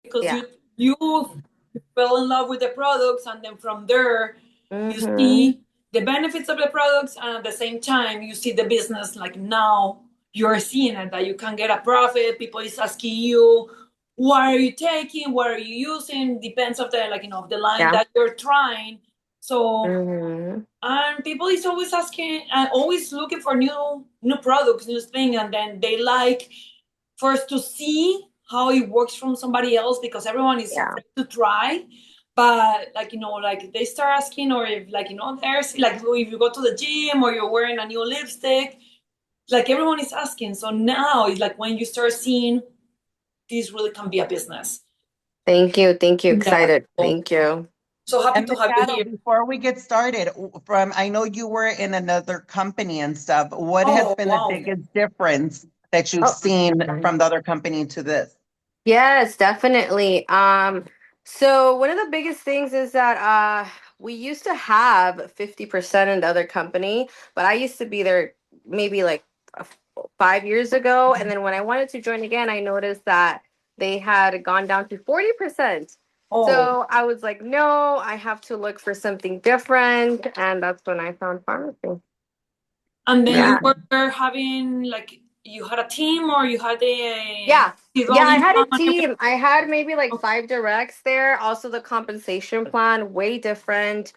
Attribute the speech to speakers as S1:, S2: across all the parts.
S1: because
S2: Yeah.
S1: you fell in love with the products, and then from there you
S2: Mm-hmm.
S1: see the benefits of the products, and at the same time you see the business. Like now you're seeing it, that you can get a profit. People is asking you, what are you taking, what are you using, depends of the, like, of the line
S2: Yeah.
S1: that you're trying. So,
S2: Mm-hmm.
S1: and people is always asking and always looking for new products, new things, and then they like first to see how it works from somebody else, because everyone is
S2: Yeah.
S1: afraid to try. But like, like they start asking, or if, like, there's like, if you go to the gym or you're wearing a new lipstick, like everyone is asking. So now it's like when you start seeing this really can be a business.
S2: Thank you. Thank you.
S1: Yeah.
S2: Excited.
S1: So,
S2: Thank you.
S1: so happy
S3: And
S1: to have you
S3: Machado,
S1: here.
S3: before we get started, I know you were in another company and stuff. What has
S1: Oh,
S3: been the
S1: wow.
S3: biggest difference that you've
S2: Oh.
S3: seen from the other company to this?
S2: Yes, definitely. So one of the biggest things is that we used to have 50% in the other company, but I used to be there maybe like 5 years ago. And then when I wanted to join again, I noticed that they had gone down to 40%.
S1: Oh,
S2: So I was like, no, I have to look for something different. And that's when I found pharmacy.
S1: and then you
S2: Yeah.
S3: Okay.
S1: were having, like, you had a team, or you had a
S2: Yeah. Yeah,
S1: residual
S2: I had
S1: income
S2: a
S1: and everything?
S2: team. I had maybe like five directs there. Also, the compensation plan way different.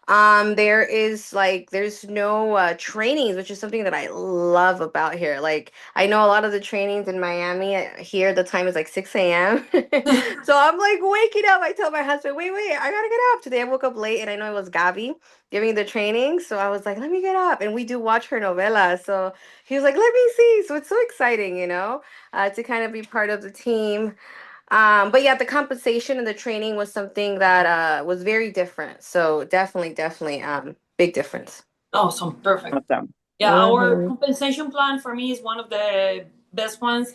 S2: There is like there's no trainings, which is something that I love about here. Like I know a lot of the trainings in Miami here, the time is like 6 a.m. So I'm like waking up. I tell my husband, wait, I gotta get up. Today I woke up late and I know it was Gabby giving the training. So I was like, let me get up. And we do watch her novela. So he was like, let me see. So it's so exciting, to kind of be part of the team. But yeah, the compensation and the training was something that was very different. So definitely, big difference.
S1: Awesome, perfect.
S3: Awesome.
S1: Yeah, our
S2: Mm-hmm.
S1: compensation plan for me is one of the best ones.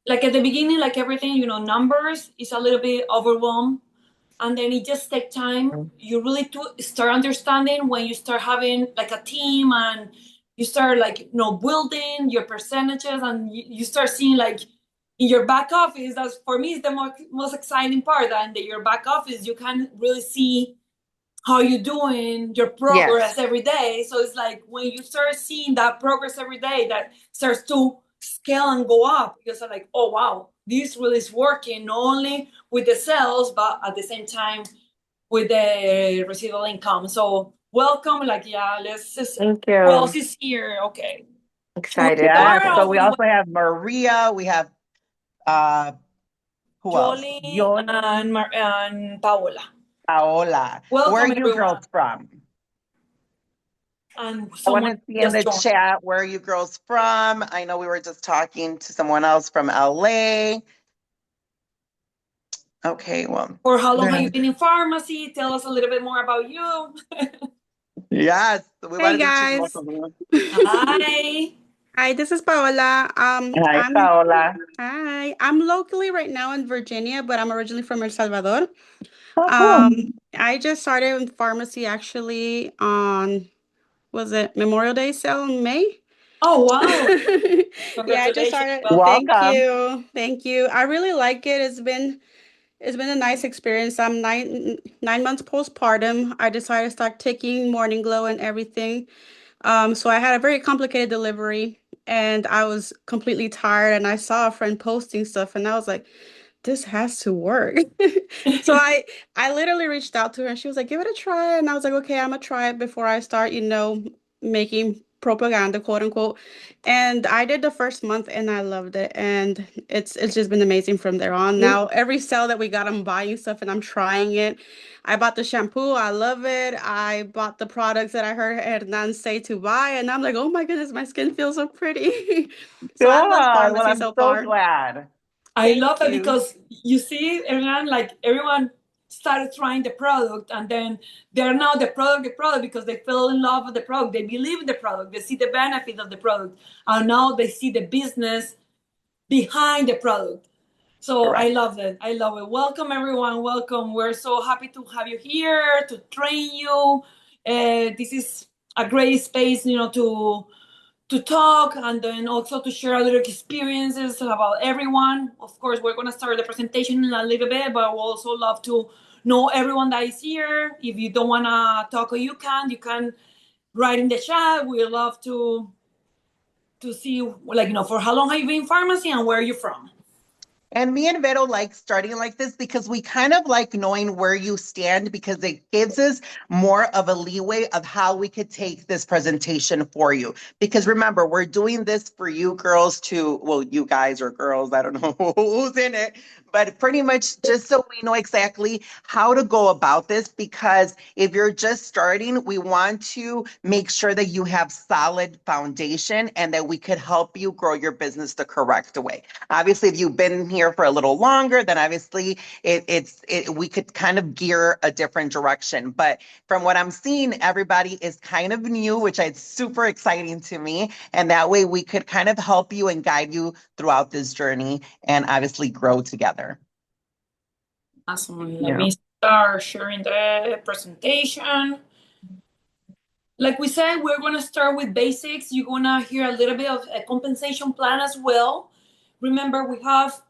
S1: Like at the beginning, like everything, numbers is a little bit overwhelmed, and then it just takes time. You really to start understanding when you start having like a team, and you start, like, building your percentages, and you start seeing, like, in your back office. That's for me is the most exciting part. And in your back office, you can really see how you doing, your
S2: Yes.
S1: progress every day. So it's like when you start seeing that progress every day, that starts to scale and go up, because I'm like, oh wow, this really is working, not only with the sales, but at the same time with the residual income. So welcome. Like, yeah, let's just,
S2: Thank
S1: who else
S2: you.
S1: is here? Okay. Should we
S2: Excited.
S3: Yeah.
S2: Thank
S1: start,
S2: you.
S3: So
S1: or
S3: we also have Maria. We have uh who else?
S1: Jolie
S3: Yoli,
S1: and Paola?
S3: Paola. Where are
S1: Welcome
S3: you
S1: everyone.
S3: girls from?
S1: And
S3: I want
S1: someone
S3: to see in
S1: just
S3: the
S1: joined.
S3: chat where are you girls from. I know we were just talking to someone else from LA. Okay, well,
S1: For how long have you
S3: then
S1: been in pharmacy? Tell us a little bit more about you.
S3: yes, we want
S4: Hey
S3: to be
S4: guys.
S3: chismosos.
S1: Hi.
S4: Hi, this is Paola.
S3: Hi, Paola.
S4: I'm locally right now in Virginia, but I'm originally from El Salvador.
S3: Oh, cool.
S4: Um, I just started in pharmacy actually on, was it Memorial Day sale in May?
S1: Oh, wow.
S4: Yeah, I just
S1: Congratulations.
S4: started.
S1: Welcome.
S4: Thank
S3: Welcome.
S4: you. Thank you. I really like it. It's been a nice experience. I'm 9 months postpartum. I decided to start taking Morning Glow and everything. So I had a very complicated delivery and I was completely tired and I saw a friend posting stuff and I was like, this has to work. So I literally reached out to her and she was like, give it a try. And I was like, okay, I'm gonna try it before I start, making propaganda, quote unquote. And I did the first month and I loved it. And it's just been amazing from there on. Now every sale that we got, I'm buying stuff and I'm trying it. I bought the shampoo, I love it. I bought the products that I heard Hernan say to buy, and I'm like, oh my goodness, my skin feels so pretty.
S3: Good.
S4: So I love
S3: Well,
S4: pharmacy
S3: I'm
S4: so
S3: so
S4: far.
S3: glad.
S1: I
S4: Thank
S1: love it
S4: you.
S1: because you see, everyone, like everyone started trying the product, and then they're now the product, because they fell in love with the product. They believe in the product. They see the benefit of the product. And now they see the business behind the product. So I
S3: Correct.
S1: love it. I love it. Welcome everyone. Welcome. We're so happy to have you here to train you. This is a great space, to talk, and then also to share a little experiences about everyone. Of course, we're gonna start the presentation in a little bit, but we also love to know everyone that is here. If you don't wanna talk or you can write in the chat. We love to see, like, for how long have you been in pharmacy and where are you from.
S3: And me and Vero like starting like this because we kind of like knowing where you stand because it gives us more of a leeway of how we could take this presentation for you. Because remember, we're doing this for you girls to, well, you guys or girls, I don't know who's in it, but pretty much just so we know exactly how to go about this. Because if you're just starting, we want to make sure that you have solid foundation and that we could help you grow your business the correct way. Obviously, if you've been here for a little longer, then obviously we could kind of gear a different direction. But from what I'm seeing, everybody is kind of new, which is super exciting to me. And that way we could kind of help you and guide you throughout this journey and obviously grow together.
S1: Awesome. Let me start sharing the presentation. Like we said, we're going to start with basics. You're going to hear a little bit of a compensation plan as well. Remember, we have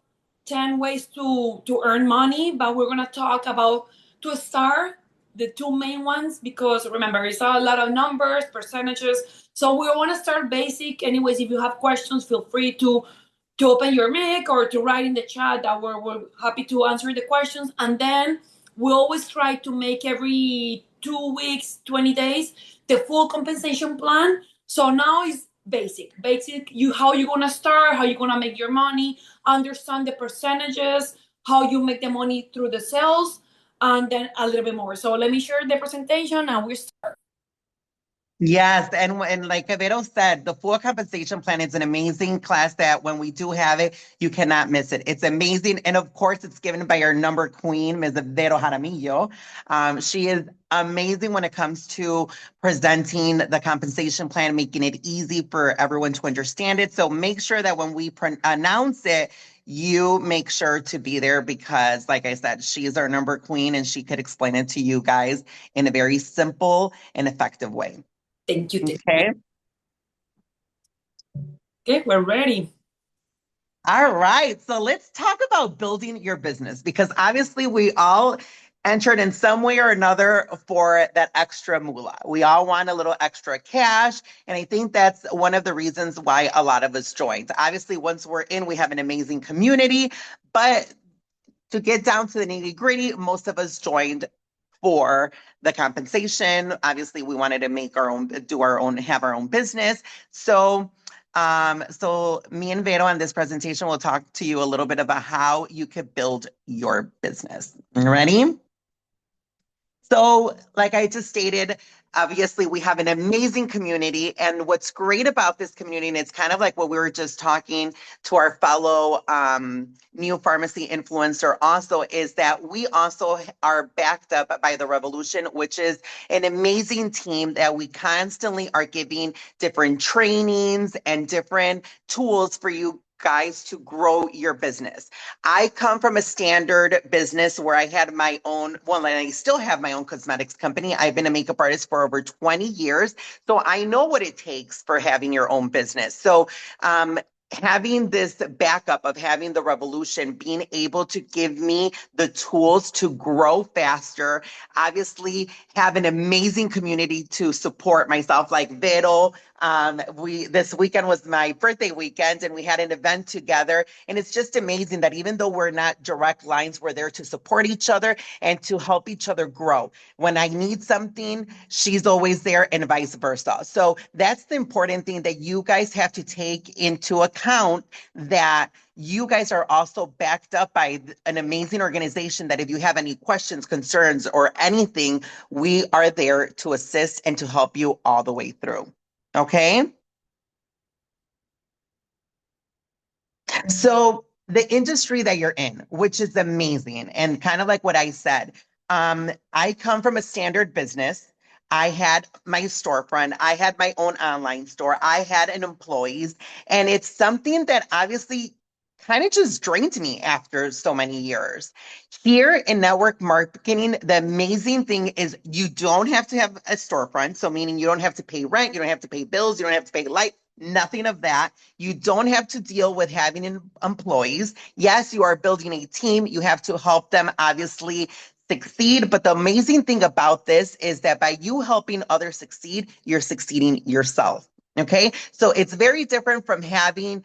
S1: 10 ways to earn money, but we're going to talk about, to start, the two main ones, because remember, it's a lot of numbers, percentages. So we want to start basic. Anyways, if you have questions, feel free to open your mic or to write in the chat, that we're happy to answer the questions. And then we always try to make every 2 weeks, 20 days, the full compensation plan. So now it's basic, how you're gonna start, how you're gonna make your money, understand the percentages, how you make the money through the sales, and then a little bit more. So let me share the presentation and we start.
S3: Yes, and like Vero said, the full compensation plan is an amazing class that when we do have it, you cannot miss it. It's amazing. And of course, it's given by our number queen, Ms. Vero Jaramillo. She is amazing when it comes to presenting the compensation plan, making it easy for everyone to understand it. So make sure that when we announce it, you make sure to be there because, like I said, she is our number queen and she could explain it to you guys in a very simple and effective way.
S1: Thank you.
S3: Okay.
S1: Okay, we're ready.
S3: All right. So let's talk about building your business because obviously we all entered in some way or another for that extra moolah. We all want a little extra cash. And I think that's one of the reasons why a lot of us joined. Obviously, once we're in, we have an amazing community. But to get down to the nitty gritty, most of us joined for the compensation. Obviously, we wanted to make our own, have our own business. So me and Vero on this presentation will talk to you a little bit about how you could build your business. Ready? So, like I just stated, obviously we have an amazing community. And what's great about this community, and it's kind of like what we were just talking to our fellow new pharmacy influencer also, is that we also are backed up by the Revolution, which is an amazing team that we constantly are giving different trainings and different tools for you guys to grow your business. I come from a standard business where I had my own, well, and I still have my own cosmetics company. I've been a makeup artist for over 20 years. So I know what it takes for having your own business. So having this backup of having the Revolution, being able to give me the tools to grow faster, obviously have an amazing community to support myself, like Vero. This weekend was my birthday weekend and we had an event together, and it's just amazing that even though we're not direct lines, we're there to support each other and to help each other grow. When I need something, she's always there and vice versa. So that's the important thing that you guys have to take into account, that you guys are also backed up by an amazing organization that if you have any questions, concerns, or anything, we are there to assist and to help you all the way through. Okay. So the industry that you're in, which is amazing, and kind of like what I said, I come from a standard business. I had my storefront. I had my own online store. I had an employees, and it's something that obviously kind of just drained me after so many years. Here in network marketing, the amazing thing is you don't have to have a storefront. So meaning you don't have to pay rent, you don't have to pay bills, you don't have to pay light, Nothing of that. You don't have to deal with having employees. Yes, you are building a team. You have to help them obviously succeed. But the amazing thing about this is that by you helping others succeed, you're succeeding yourself. Okay. So it's very different from having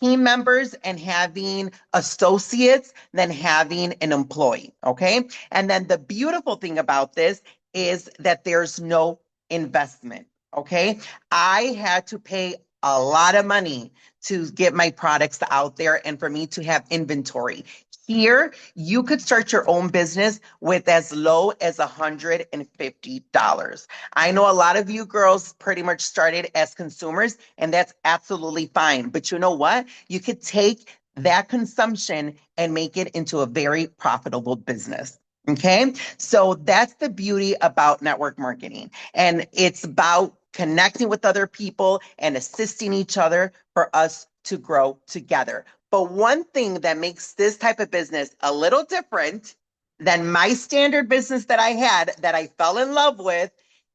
S3: team members and having associates than having an employee. Okay. And then the beautiful thing about this is that there's no investment. Okay. I had to pay a lot of money to get my products out there and for me to have inventory. Here, you could start your own business with as low as $150. I know a lot of you girls pretty much started as consumers, and that's absolutely fine. But you know what? You could take that consumption and make it into a very profitable business. Okay. So that's the beauty about network marketing. And it's about connecting with other people and assisting each other for us to grow together. But one thing that makes this type of business a little different than my standard business that I had that I fell in love with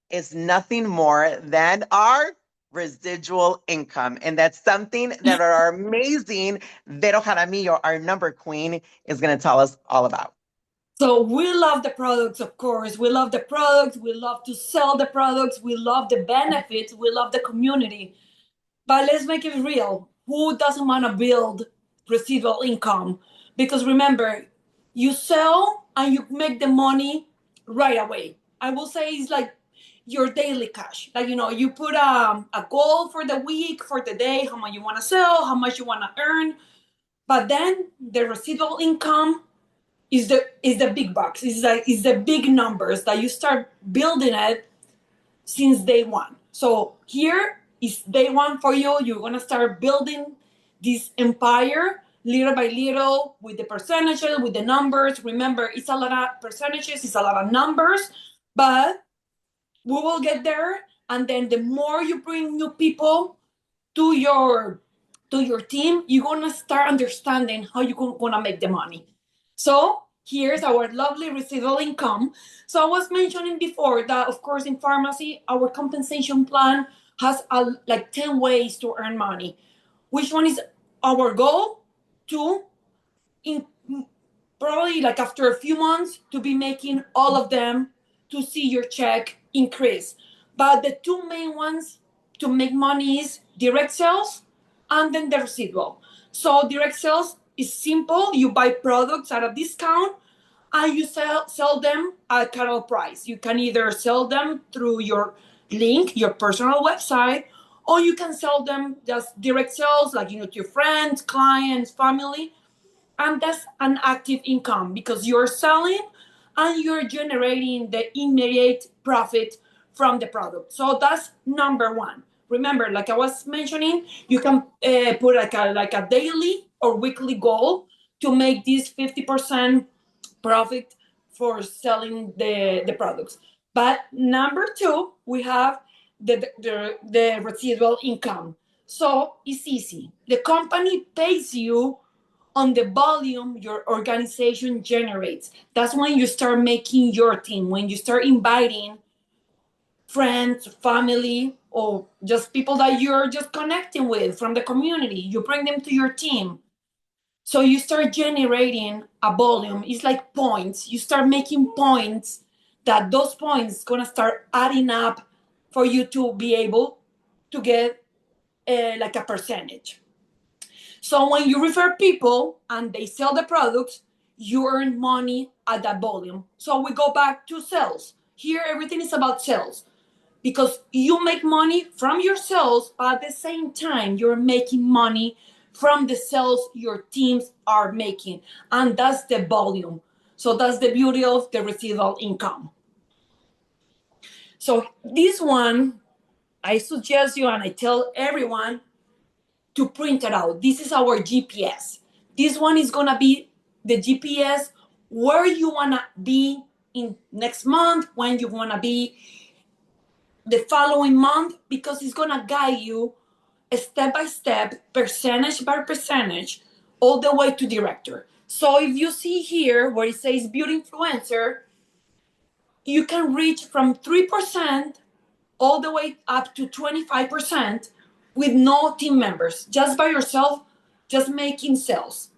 S3: is nothing more than our residual income. And that's something that our amazing Vero Jaramillo, our number queen, is going to tell us all about.
S1: So we love the products, of course. We love the products. We love to sell the products. We love the benefits. We love the community. But let's make it real. Who doesn't want to build residual income? Because remember, you sell and you make the money right away. I will say it's like your daily cash. Like, you put a goal for the week, for the day, how much you want to sell, how much you want to earn. But then the residual income is the big bucks. Is the big numbers that you start building it since day one. So here is day one for you. You're gonna start building this empire little by little with the percentages, with the numbers. Remember, it's a lot of percentages, it's a lot of numbers, but we will get there. And then the more you bring new people to your team, you're gonna start understanding how you're gonna make the money. So here's our lovely residual income. So I was mentioning before that, of course, in pharmacy, our compensation plan has like 10 ways to earn money. Which one is our goal? To in, probably like after a few months to be making all of them, to see your check increase. But the two main ones to make money is direct sales and then the residual. So direct sales is simple. You buy products at a discount and you sell them at cattle price. You can either sell them through your link, your personal website, or you can sell them just direct sales, like to your friends, clients, family, and that's an active income because you're selling and you're generating the immediate profit from the product. So that's number one. Remember, like I was mentioning, you can put like a daily or weekly goal to make this 50% profit for selling the products. But number two, we have the residual income. So it's easy. The company pays you on the volume your organization generates. That's when you start making your team, when you start inviting friends, family, or just people that you're just connecting with from the community. You bring them to your team. So you start generating a volume. It's like points. You start making points that those points gonna start adding up for you to be able to get like a percentage. So when you refer people and they sell the products, you earn money at that volume. So we go back to sales. Here, everything is about sales because you make money from your sales, but at the same time, you're making money from the sales your teams are making. And that's the volume. So that's the beauty of the residual income. So this one, I suggest you and I tell everyone to print it out. This is our GPS. This one is gonna be the GPS where you wanna be in next month, when you wanna be the following month, because it's gonna guide you step by step, percentage by percentage, all the way to director. So if you see here where it says beauty influencer, you can reach from 3% all the way up to 25% with no team members, just by yourself, just making sales.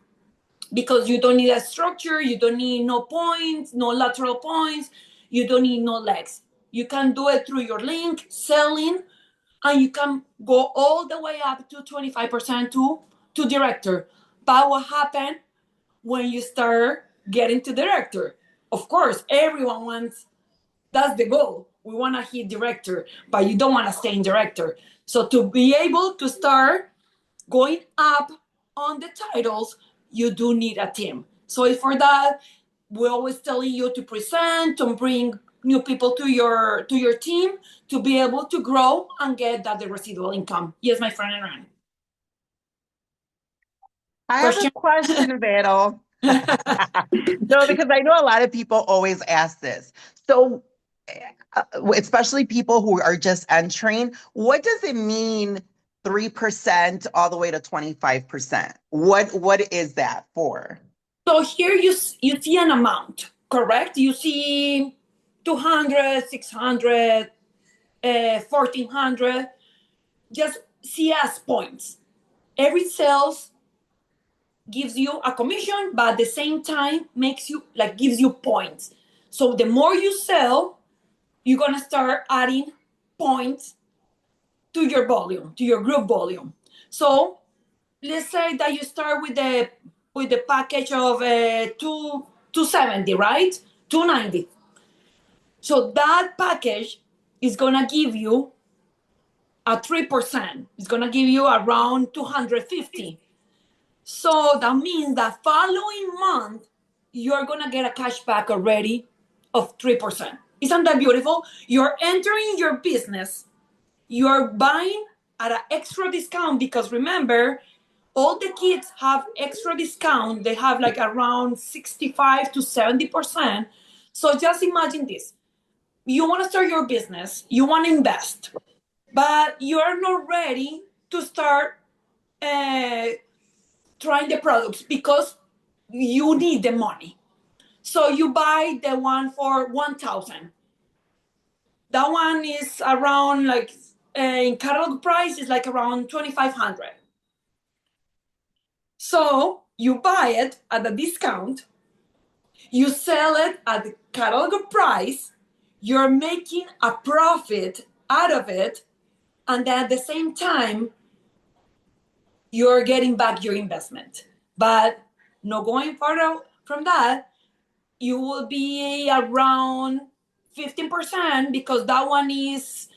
S1: Because you don't need a structure, you don't need no points, no lateral points, you don't need no legs. You can do it through your link, selling, and you can go all the way up to 25% to director. But what happened when you start getting to director? Of course, everyone wants, that's the goal. We want to hit director, but you don't want to stay in director. So to be able to start going up on the titles, you do need a team. So for that, we're always telling you to present, to bring new people to your team to be able to grow and get that the residual income. Yes, my friend Aaron.
S3: I have a question, Vero. No, because I know a lot of people always ask this. So, especially people who are just entering, what does it mean 3% all the way to 25%? What is that for?
S1: So here you see an amount, correct? You see 200, 600, 1400. Just see as points. Every sales gives you a commission, but at the same time makes you like gives you points. So the more you sell, you're gonna start adding points to your volume, to your group volume. So let's say that you start with the package of 270, right? 290. So that package is gonna give you a 3%. It's gonna give you around 250. So that means that following month, you're gonna get a cashback already of 3%. Isn't that beautiful? You're entering your business, you're buying at an extra discount because remember, all the kids have extra discount. They have like around 65 to 70%. So just imagine this. You want to start your business, you want to invest, but you're not ready to start trying the products because you need the money. So you buy the one for 1,000. That one is around like in catalog price is like around 2,500. So you buy it at a discount, you sell it at the catalog price, you're making a profit out of it, and then at the same time, you're getting back your investment. But no going further from that, you will be around 15% because that one is,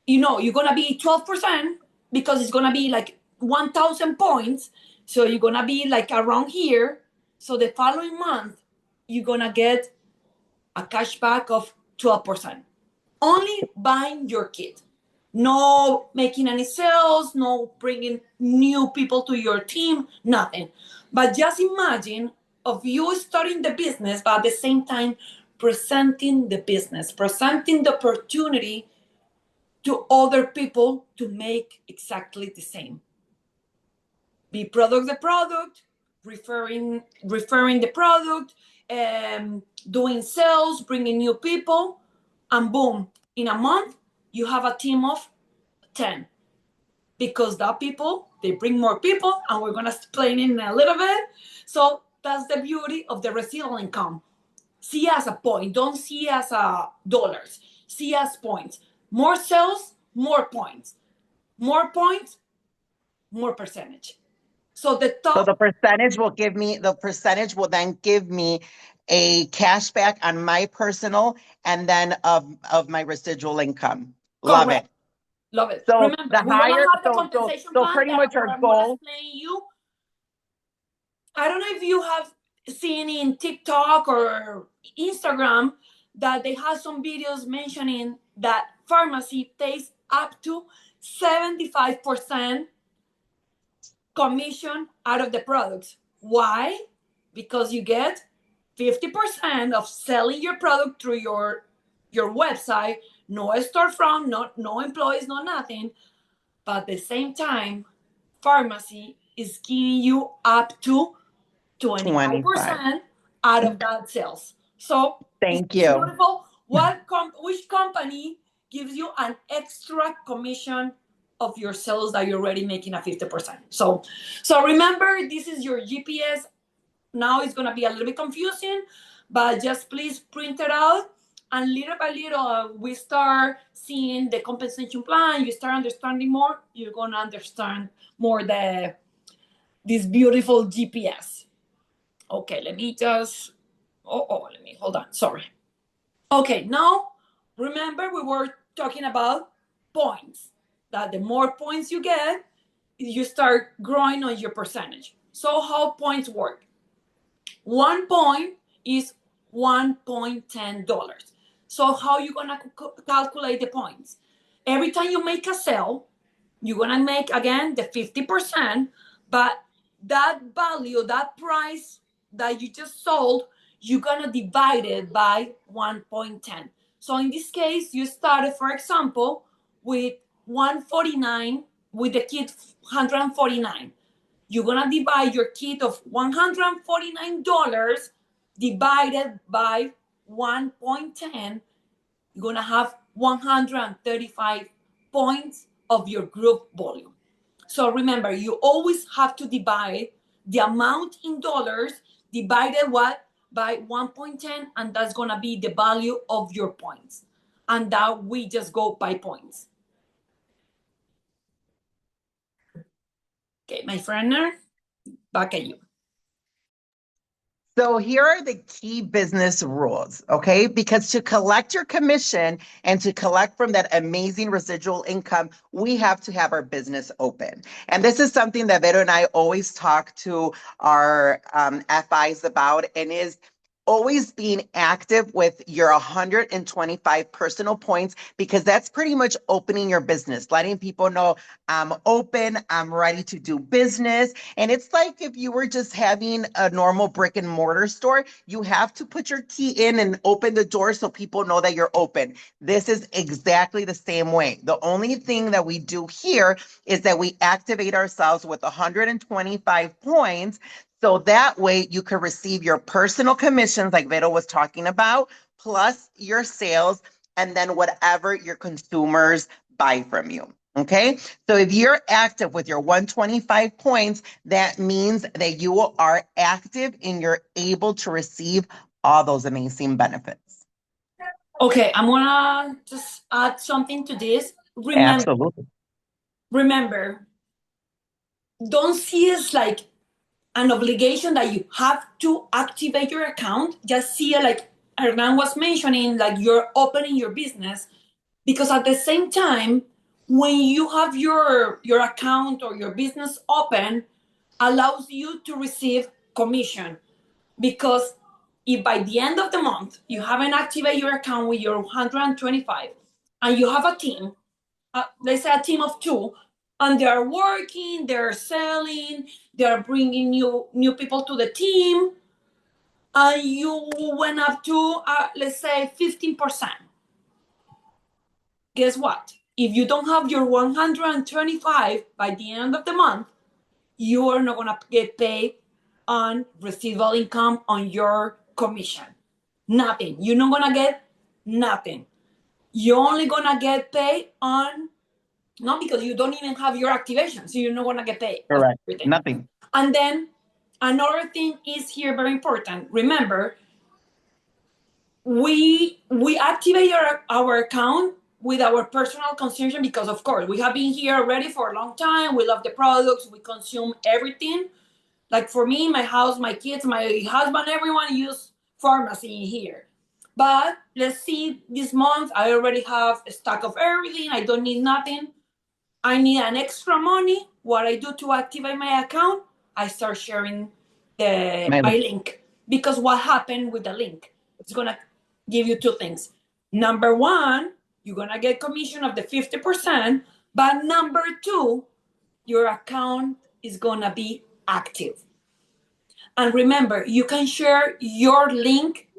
S1: you're going to be 12% because it's going to be like 1,000 points. So you're going to be like around here. So the following month, you're going to get a cashback of 12%. Only buying your kit. No making any sales, no bringing new people to your team, nothing. But just imagine of you starting the business, but at the same time presenting the business, presenting the opportunity to other people to make exactly the same. Be product the product, referring the product, doing sales, bringing new people, and boom, in a month you have a team of 10 because that people they bring more people, and we're going to explain in a little bit. So that's the beauty of the residual income. See as a point, don't see as a dollars, see as points. More sales, more points. More points, more percentage. So the top.
S3: So the percentage will then give me a cashback on my personal and then of my residual income. Love
S1: Correct.
S3: it.
S1: Love it.
S3: So
S1: Remember,
S3: the
S1: we're gonna
S3: higher,
S1: have the compensation
S3: so
S1: plan
S3: pretty
S1: that
S3: much our
S1: I'm gonna
S3: goal.
S1: explain you. I don't know if you have seen in TikTok or Instagram that they have some videos mentioning that pharmacy takes up to 75% commission out of the products. Why? Because you get 50% of selling your product through your website, no storefront, no employees, no nothing. But at the same time, pharmacy is giving you up to 25% out of that sales. So
S3: Thank
S1: it's
S3: you.
S1: beautiful. Which company gives you an extra commission of your sales that you're already making at 50%. So remember, this is your GPS. Now it's going to be a little bit confusing, but just please print it out. And little by little, we start seeing the compensation plan. You start understanding more. You're going to understand more this beautiful GPS. Okay, let me just, let me, hold on, sorry. Okay, now, remember we were talking about points, that the more points you get, you start growing on your percentage. So how points work? 1 point is $1.10. So how you gonna calculate the points? Every time you make a sale, you're gonna make again the 50%, but that value, that price that you just sold, you're gonna divide it by 1.10. So in this case, you started, for example, with 149, with the kit 149. You're gonna divide your kit of $149 divided by 1.10. You're gonna have 135 points of your group volume. So remember, you always have to divide the amount in dollars divided what by 1.10, and that's gonna be the value of your points. And that we just go by points. Okay, my friend, back at you.
S3: So here are the key business rules, okay? Because to collect your commission and to collect from that amazing residual income, we have to have our business open. And this is something that Vero and I always talk to our FIs about, and is always being active with your 125 personal points, because that's pretty much opening your business, letting people know I'm open, I'm ready to do business. And it's like if you were just having a normal brick and mortar store, you have to put your key in and open the door so people know that you're open. This is exactly the same way. The only thing that we do here is that we activate ourselves with 125 points. So that way you can receive your personal commissions, like Vero was talking about, plus your sales, and then whatever your consumers buy from you. Okay, so if you're active with your 125 points, that means that you are active and you're able to receive all those amazing benefits.
S1: Okay, I'm gonna just add something to this. Remember, don't see it like an obligation that you have to activate your account. Just see it like Hernan was mentioning, like you're opening your business, because at the same time, when you have your account or your business open, allows you to receive commission. Because if by the end of the month you haven't activated your account with your 125, and you have a team, let's say a team of 2, and they're working, they're selling, they're bringing new people to the team, and you went up to let's say 15%. Guess what? If you don't have your 125 by the end of the month, you are not gonna get paid on residual income on your commission. Nothing. You're not gonna get nothing. You're only gonna get paid on, not because you don't even have your activation, so you're not gonna get paid.
S3: Correct. Nothing.
S1: And then another thing is here very important. Remember, we activate our account with our personal consumption, because of course we have been here already for a long time. We love the products, we consume everything. Like for me, my house, my kids, my husband, everyone use pharmacy in here. But let's see, this month I already have a stock of everything. I don't need nothing. I need an extra money. What I do to activate my account, I start sharing my link. Because what happened with the link? It's gonna give you 2 things. Number 1, you're gonna get commission of the 50%, but number 2, your account is gonna be active. And remember, you can share your link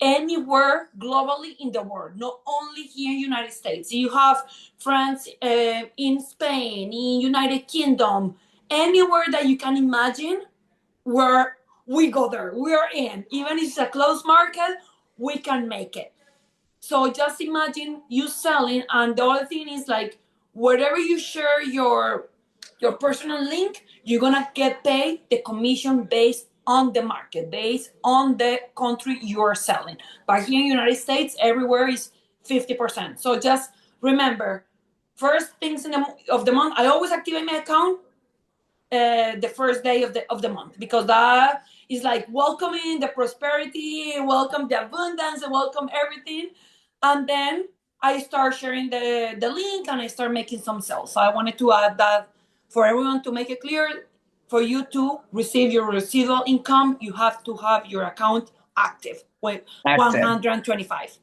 S1: anywhere globally in the world, not only here in the United States. You have friends in Spain, in United Kingdom, anywhere that you can imagine, where we go there, we are in. Even if it's a closed market, we can make it. So just imagine you selling, and the other thing is like, wherever you share your personal link, you're gonna get paid the commission based on the market, based on the country you're selling. But here in the United States, everywhere is 50%. So just remember, first things of the month, I always activate my account the first day of the month, because that is like welcoming the prosperity, welcome the abundance, welcome everything. And then I start sharing the link and I start making some sales. So I wanted to add that for everyone, to make it clear. For you to receive your residual income, you have to have your account active with
S3: Active.
S1: 125.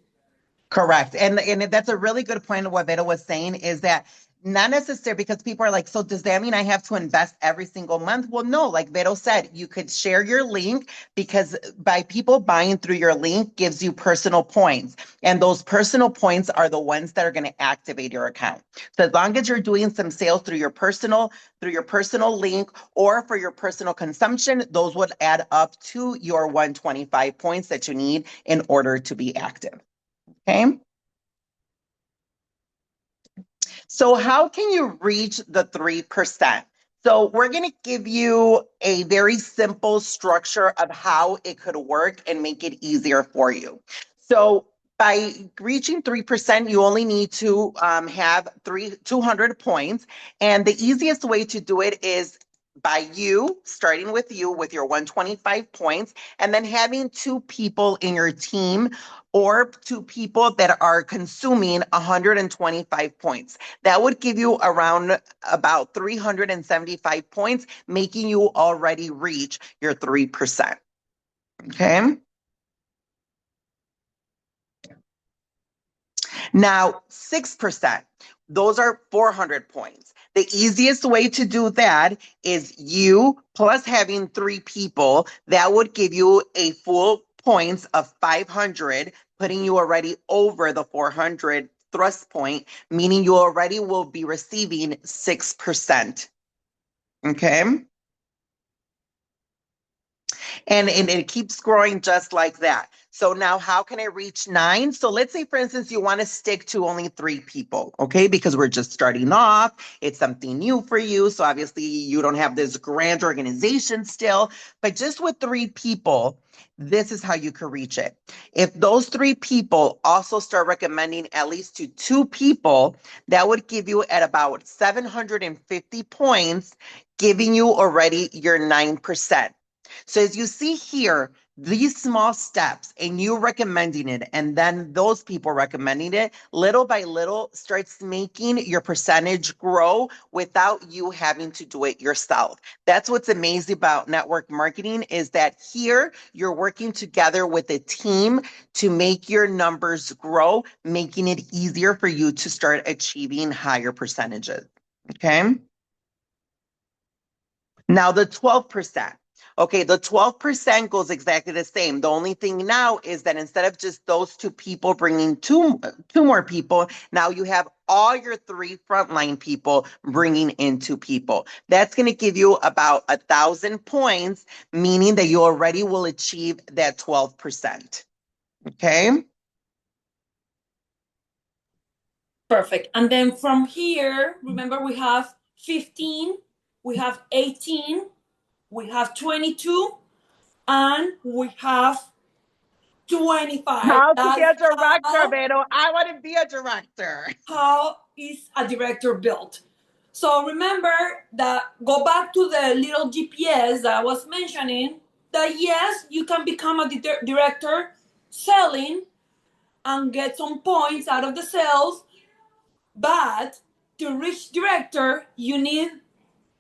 S3: Correct. And that's a really good point of what Vero was saying, is that not necessarily, because people are like, so does that mean I have to invest every single month? Well, no, like Vero said, you could share your link, because by people buying through your link gives you personal points. And those personal points are the ones that are going to activate your account. So as long as you're doing some sales through your personal link or for your personal consumption, those would add up to your 125 points that you need in order to be active. Okay. So how can you reach the 3%? So we're going to give you a very simple structure of how it could work and make it easier for you. So by reaching 3%, you only need to have 200 points. And the easiest way to do it is by you, starting with you with your 125 points, and then having 2 people in your team or 2 people that are consuming 125 points. That would give you around about 375 points, making you already reach your 3%. Okay. Now, 6%, those are 400 points. The easiest way to do that is you plus having 3 people. That would give you a full points of 500, putting you already over the 400 thrust point, meaning you already will be receiving 6%. Okay. And it keeps growing just like that. So now how can I reach 9? So let's say, for instance, you want to stick to only 3 people, okay? Because we're just starting off. It's something new for you. So obviously you don't have this grand organization still, but just with 3 people, this is how you could reach it. If those 3 people also start recommending at least to 2 people, that would give you at about 750 points, giving you already your 9%. So as you see here, these small steps and you recommending it, and then those people recommending it, little by little starts making your percentage grow without you having to do it yourself. That's what's amazing about network marketing, is that here you're working together with a team to make your numbers grow, making it easier for you to start achieving higher percentages. Okay. Now the 12%. Okay, the 12% goes exactly the same. The only thing now is that instead of just those 2 people bringing two more people, now you have all your 3 frontline people bringing in 2 people. That's going to give you about 1,000 points, meaning that you already will achieve that 12%. Okay.
S1: Perfect. And then from here, remember, we have 15, we have 18, we have 22, and we have 25.
S3: How to be a
S1: That's
S3: director, Vero? I want to be a director.
S1: how is a director built. So remember that, go back to the little GPS that I was mentioning, that yes, you can become a director selling and get some points out of the sales, but to reach director, you need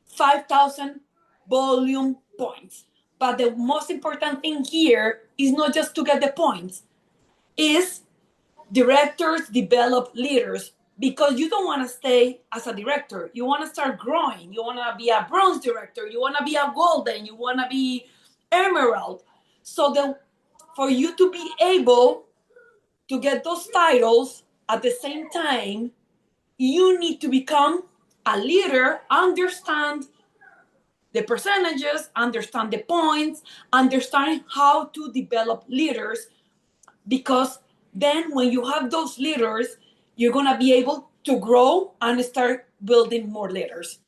S1: 5,000 volume points. But the most important thing here is not just to get the points, is directors develop leaders, because you don't want to stay as a director. You want to start growing. You want to be a bronze director. You want to be a golden. You want to be emerald. So for you to be able to get those titles at the same time, you need to become a leader, understand the percentages, understand the points, understand how to develop leaders, because then when you have those leaders, you're going to be able to grow and start building more leaders.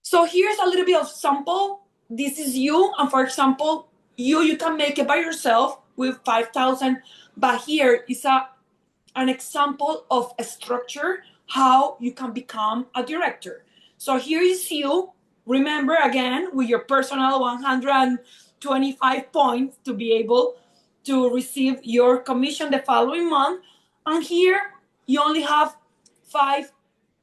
S1: So here's a little bit of sample. This is you, and for example, you can make it by yourself with 5,000, but here is an example of a structure how you can become a director. So here is you. Remember again with your personal 125 points to be able to receive your commission the following month. And here you only have 5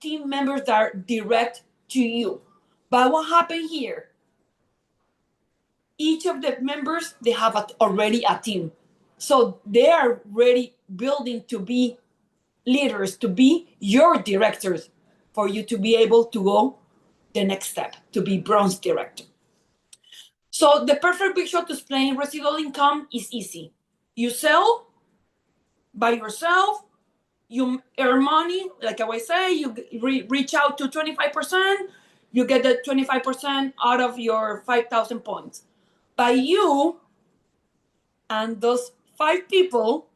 S1: team members that are direct to you. But what happened here? Each of the members, they have already a team. So they are ready building to be leaders, to be your directors, for you to be able to go the next step, to be bronze director. So the perfect picture to explain residual income is easy. You sell by yourself, you earn money, like I always say, you reach out to 25%, you get the 25% out of your 5,000 points. By you and those 5 people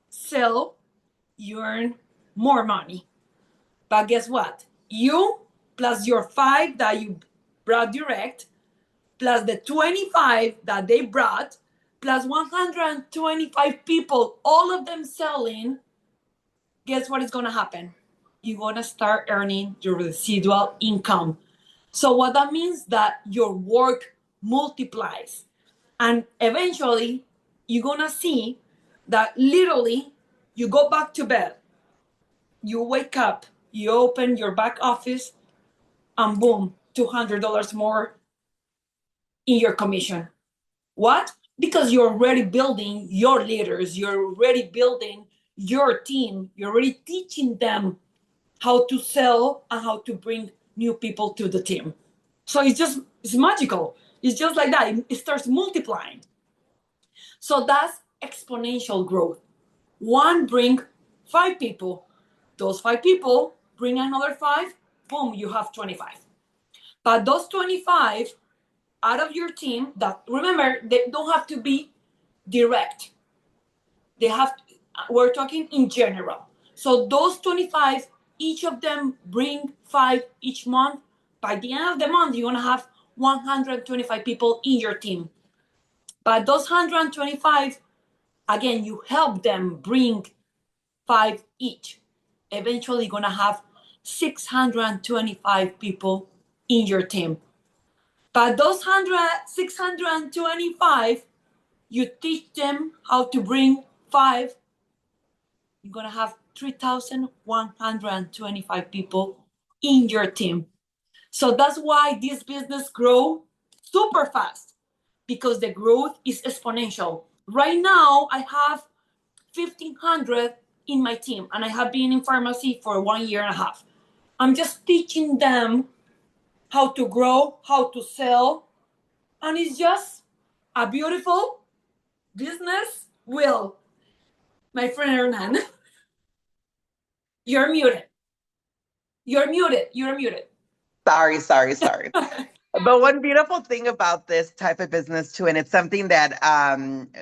S1: sell, you earn more money. But guess what? You plus your 5 that you brought direct, plus the 25 that they brought, plus 125 people, all of them selling, guess what is going to happen? You're going to start earning your residual income. So what that means that your work multiplies. And eventually, you're going to see that literally you go back to bed, you wake up, you open your back office, and boom, $200 more in your commission. What? Because you're already building your leaders, you're already building your team, you're already teaching them how to sell and how to bring new people to the team. So it's magical. It's just like that. It starts multiplying. So that's exponential growth. One bring 5 people. Those 5 people bring another 5. Boom, you have 25. But those 25 out of your team, that remember, they don't have to be direct. They have to, we're talking in general. So those 25, each of them bring 5 each month. By the end of the month, you're gonna have 125 people in your team. But those 125, again, you help them bring 5 each. Eventually, you're gonna have 625 people in your team. But those 625, you teach them how to bring 5. You're gonna have 3,125 people in your team. So that's why this business grow super fast, because the growth is exponential. Right now, I have 1,500 in my team, and I have been in pharmacy for 1.5 years. I'm just teaching them how to grow, how to sell, and it's just a beautiful business wheel. My friend Hernan, you're muted. You're muted. You're muted.
S3: Sorry. But one beautiful thing about this type of business too, and it's something that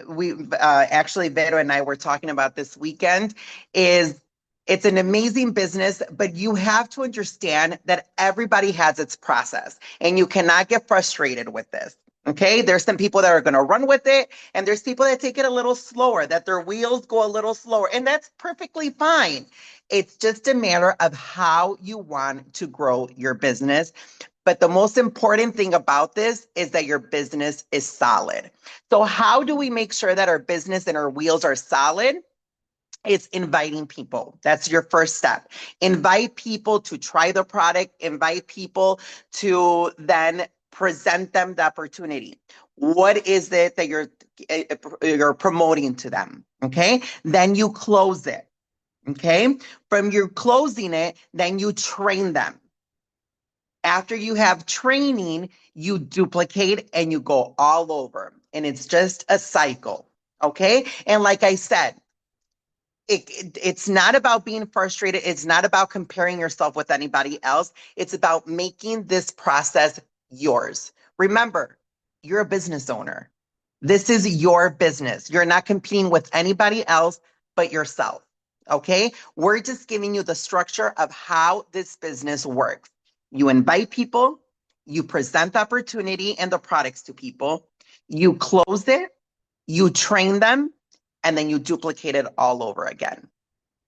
S3: we actually Vero and I were talking about this weekend, is it's an amazing business, but you have to understand that everybody has its process and you cannot get frustrated with this. Okay, there's some people that are going to run with it, and there's people that take it a little slower, that their wheels go a little slower, and that's perfectly fine. It's just a matter of how you want to grow your business. But the most important thing about this is that your business is solid. So how do we make sure that our business and our wheels are solid? It's inviting people. That's your first step. Invite people to try the product, invite people to then present them the opportunity. What is it that you're promoting to them? Okay. Then you close it. Okay. From you closing it, then you train them. After you have training, you duplicate and you go all over. And it's just a cycle. Okay. And like I said, it's not about being frustrated. It's not about comparing yourself with anybody else. It's about making this process yours. Remember, you're a business owner. This is your business. You're not competing with anybody else but yourself. Okay. We're just giving you the structure of how this business works. You invite people, you present the opportunity and the products to people, you close it, you train them, and then you duplicate it all over again.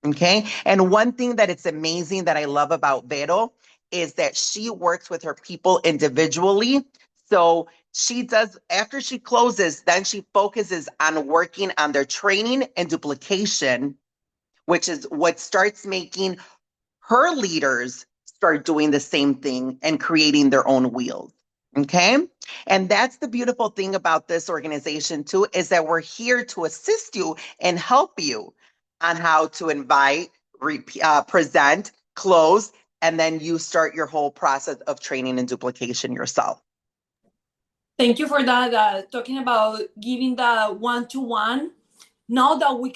S3: Okay. And one thing that it's amazing that I love about Vero is that she works with her people individually. So she does, after she closes, then she focuses on working on their training and duplication, which is what starts making her leaders start doing the same thing and creating their own wheels. Okay. And that's the beautiful thing about this organization, too, is that we're here to assist you and help you on how to invite, present, close, and then you start your whole process of training and duplication yourself.
S1: Thank you for that. Talking about giving the one-to-one. Now that we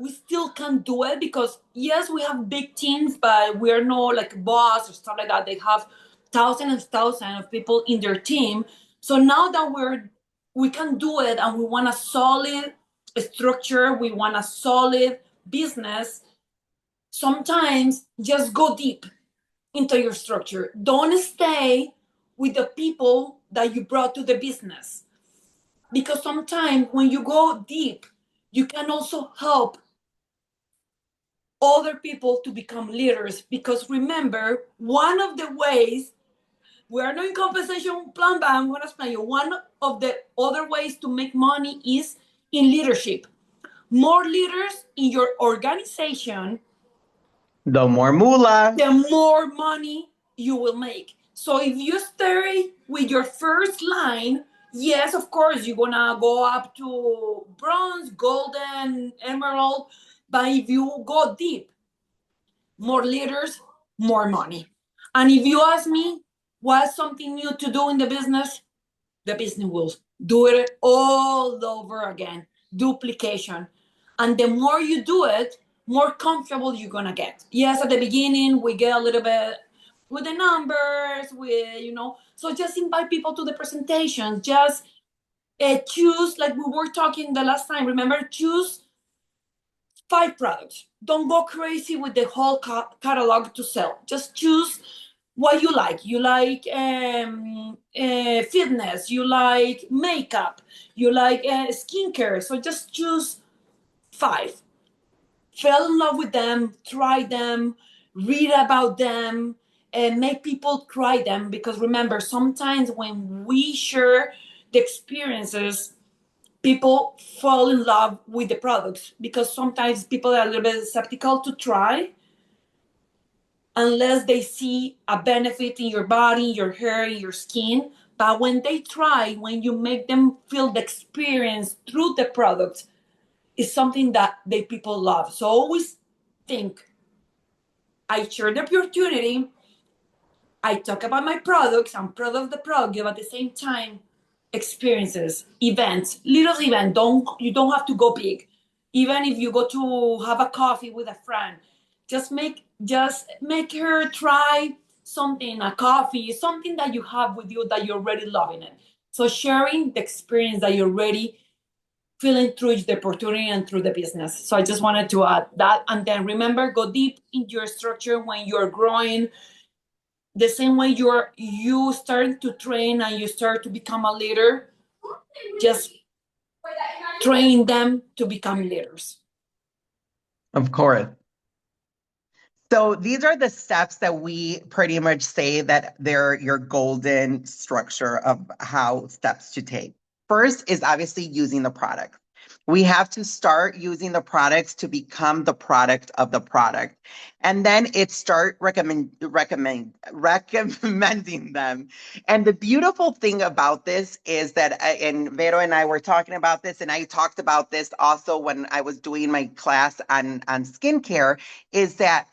S1: still can do it, because yes, we have big teams, but we're not like boss or stuff like that. They have thousands and thousands of people in their team. So now that we can do it, and we want a solid structure, we want a solid business. Sometimes just go deep into your structure. Don't stay with the people that you brought to the business, because sometimes when you go deep, you can also help other people to become leaders. Because remember, one of the ways, we are doing compensation plan, but I'm going to explain you, one of the other ways to make money is in leadership. More leaders in your organization,
S3: The more moolah,
S1: the more money you will make. So if you stay with your first line, yes, of course, you're gonna go up to bronze, golden, emerald. But if you go deep, more leaders, more money. And if you ask me what's something new to do in the business will do it all over again. Duplication. And the more you do it, more comfortable you're gonna get. Yes, at the beginning we get a little bit with the numbers, so just invite people to the presentation. Just choose, like we were talking the last time, remember, choose 5 products. Don't go crazy with the whole catalog to sell. Just choose what you like. You like fitness, you like makeup, you like skincare. So just choose 5. Fall in love with them, try them, read about them, and make people try them. Because remember, sometimes when we share the experiences, people fall in love with the products, because sometimes people are a little bit skeptical to try unless they see a benefit in your body, your hair, your skin. But when they try, when you make them feel the experience through the product, it's something that the people love. So always think, I share the opportunity, I talk about my products, I'm proud of the product, but at the same time, experiences, events, little event. You don't have to go big. Even if you go to have a coffee with a friend, just make her try something, a coffee, something that you have with you that you're already loving it. So sharing the experience that you're already feeling through the opportunity and through the business. So I just wanted to add that. And then remember, go deep in your structure when you're growing. The same way you start to train and you start to become a leader, just train them to become leaders.
S3: of course. So these are the steps that we pretty much say that they're your golden structure of how steps to take. First is obviously using the product. We have to start using the products to become the product of the product. And then it start recommending them. And the beautiful thing about this is that, and Vero and I were talking about this, and I talked about this also when I was doing my class on skincare, is that